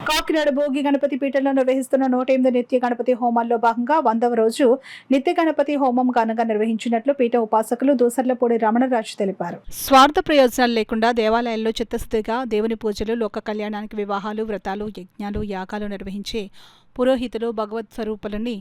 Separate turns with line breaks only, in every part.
కాకినాడ భోగి గణపతి పీఠంలో నిర్వహిస్తున్న 108 నిత్య గణపతి హోమాల్లో భాగంగా 100వ రోజు నిత్య గణపతి హోమం ఘనంగా నిర్వహించినట్లు పీఠ ఉపాసకులు దూసర్లపూడి రమణరాజు తెలిపారు. స్వార్థ ప్రయోజనాలు లేకుండా దేవాలయాల్లో చిత్తశుద్ధిగా దేవుని పూజలు, లోక కళ్యాణానికి వివాహాలు, వ్రతాలు, యజ్ఞాలు, యాగాలు నిర్వహించే పురోహితులు భగవత్ స్వరూపులని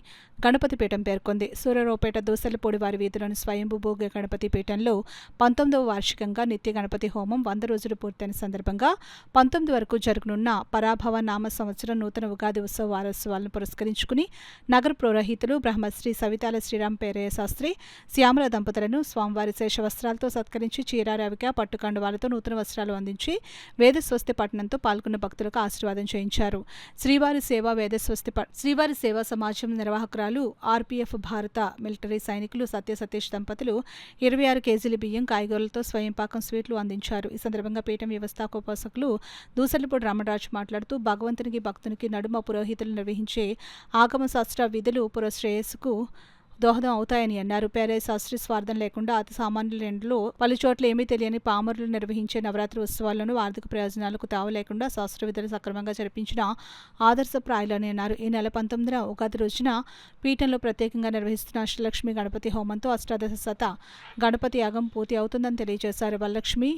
గణపతి పీఠం పేర్కొంది. సూర్యరావుపేట దూసర్లపూడి వారి వీధిలోని స్వయంభూ భోగి గణపతి పీఠంలో 19వ వార్షికంగా నిత్య గణపతి హోమం 100 రోజులు పూర్తయిన సందర్భంగా 19 వరకు జరగనున్న పరాభవ నామ సంవత్సరం నూతన ఉగాది ఉత్సవ వారోత్సవాలను పురస్కరించుకుని నగర పురోహితులు బ్రహ్మశ్రీ సవితాల శ్రీరామ్ పేరయ్య శాస్త్రి, శ్యామల దంపతులను స్వామివారి శేష వస్త్రాలతో సత్కరించి చీరారావిక పట్టుకండువాలతో నూతన వస్త్రాలు అందించి వేదస్వస్తి పఠనంతో పాల్గొన్న భక్తులకు ఆశీర్వాదం చేయించారు. శ్రీవారి సేవా సమాజం నిర్వాహకురాలు ఆర్పీఎఫ్ భారత మిలిటరీ సైనికులు సత్యసతీష్ దంపతులు 26 కేజీల బియ్యం, కాయగూరలతో స్వయంపాకం స్వీట్లు అందించారు. ఈ సందర్భంగా పీఠం వ్యవస్థాపకులు దూసర్లపూడి రమణరాజు మాట్లాడుతూ భగవంతునికి భక్తునికి నడుమ పురోహితులు నిర్వహించే ఆగమ శాస్త్ర విధులు పురశ్రేయస్సుకు దోహదం అవుతాయని అన్నారు. పేరయ్య శాస్త్రి స్వార్థం లేకుండా అతి సామాన్యుల ఎండ్లో పలుచోట్ల ఏమీ తెలియని పామరులు నిర్వహించే నవరాత్రి ఉత్సవాలను ఆర్థిక ప్రయోజనాలకు తావు లేకుండా శాస్త్ర విధులు సక్రమంగా జరిపించిన ఆదర్శప్రాయులని అన్నారు. ఈ నెల 19న ఉగాది రోజున పీఠంలో ప్రత్యేకంగా నిర్వహిస్తున్న అష్టలక్ష్మి గణపతి హోమంతో అష్టాదశ శత గణపతి యాగం పూర్తి అవుతుందని తెలియజేశారు. వరలక్ష్మి,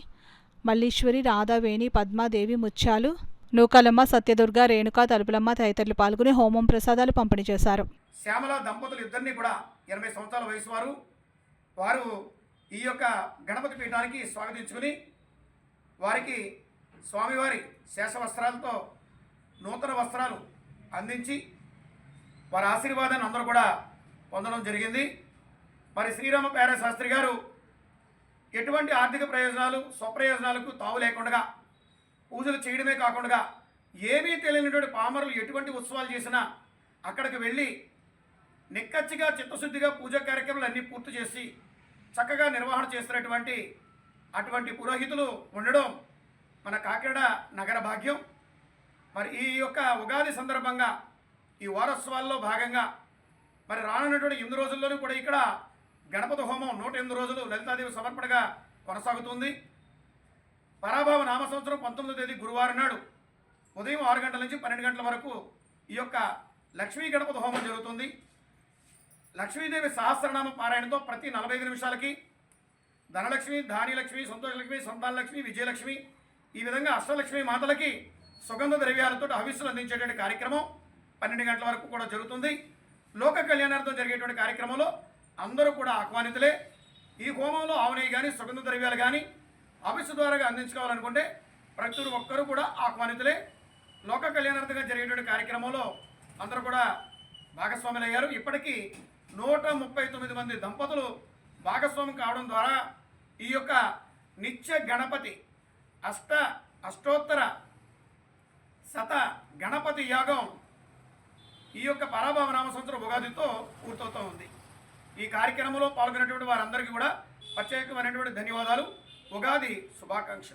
మల్లీశ్వరి, రాధావేణి, పద్మాదేవి, ముత్యాలు, నూకాలమ్మ, సత్యదుర్గ, రేణుక, తలుపులమ్మ తదితరులు పాల్గొని హోమం ప్రసాదాలు పంపిణీ చేశారు.
శ్యామల దంపతులు ఇద్దరిని కూడా 80 సంవత్సరాల వయసు వారు ఈ యొక్క గణపతి పీఠానికి స్వాగతించుకుని వారికి స్వామివారి శేష వస్త్రాలతో నూతన వస్త్రాలు అందించి వారి ఆశీర్వాదాన్ని అందరూ కూడా పొందడం జరిగింది. మరి శ్రీరామ పేరయ్య శాస్త్రి గారు ఎటువంటి ఆర్థిక ప్రయోజనాలు, స్వప్రయోజనాలకు తావు లేకుండా పూజలు చేయడమే కాకుండా ఏమీ తెలియనటువంటి పామరులు ఎటువంటి ఉత్సవాలు చేసినా అక్కడికి వెళ్ళి నిక్కచ్చిగా చిత్తశుద్ధిగా పూజా కార్యక్రమాలు అన్నీ పూర్తి చేసి చక్కగా నిర్వహణ చేస్తున్నటువంటి అటువంటి పురోహితులు ఉండడం మన కాకినాడ నగర భాగ్యం. మరి ఈ యొక్క ఉగాది సందర్భంగా ఈ వారోత్సవాల్లో భాగంగా మరి రానున్నటువంటి 8 రోజుల్లోనూ కూడా ఇక్కడ గణపతి హోమం 108 రోజులు లలితాదేవి సమర్పణగా కొనసాగుతుంది. పరాభవ నామ సంవత్సరం 19వ తేదీ గురువారం నాడు ఉదయం 6 గంటల నుంచి 12 గంటల వరకు ఈ యొక్క లక్ష్మీ గణపతి హోమం జరుగుతుంది. లక్ష్మీదేవి సహస్రనామ పారాయణతో ప్రతి 45 నిమిషాలకి ధనలక్ష్మి, ధాన్యలక్ష్మి, సంతోషలక్ష్మి, సంతానలక్ష్మి, విజయలక్ష్మి ఈ విధంగా అష్టలక్ష్మి మాతలకి సుగంధ ద్రవ్యాలతో హవిస్సులు అందించేటువంటి కార్యక్రమం 12 గంటల వరకు కూడా జరుగుతుంది. లోక కళ్యాణార్థం జరిగేటువంటి కార్యక్రమంలో అందరూ కూడా ఆహ్వానితులే. ఈ హోమంలో ఆవు నెయ్యి కానీ, సుగంధ ద్రవ్యాలు కానీ హవిస్సు ద్వారా అందించుకోవాలనుకుంటే ప్రతి ఒక్కరూ కూడా ఆహ్వానితులే. లోక కళ్యాణార్థంగా జరిగేటువంటి కార్యక్రమంలో అందరూ కూడా భాగస్వాములు అయ్యారు. ఇప్పటికీ 139 మంది దంపతులు భాగస్వామి కావడం ద్వారా ఈ యొక్క నిత్య గణపతి అష్టోత్తర శత గణపతి యాగం ఈ యొక్క పరాభవ నామ సంవత్సరం ఉగాదితో పూర్తవుతూ ఉంది. ఈ కార్యక్రమంలో పాల్గొన్నటువంటి వారందరికీ కూడా ప్రత్యేకమైనటువంటి ధన్యవాదాలు. ఉగాది శుభాకాంక్షలు.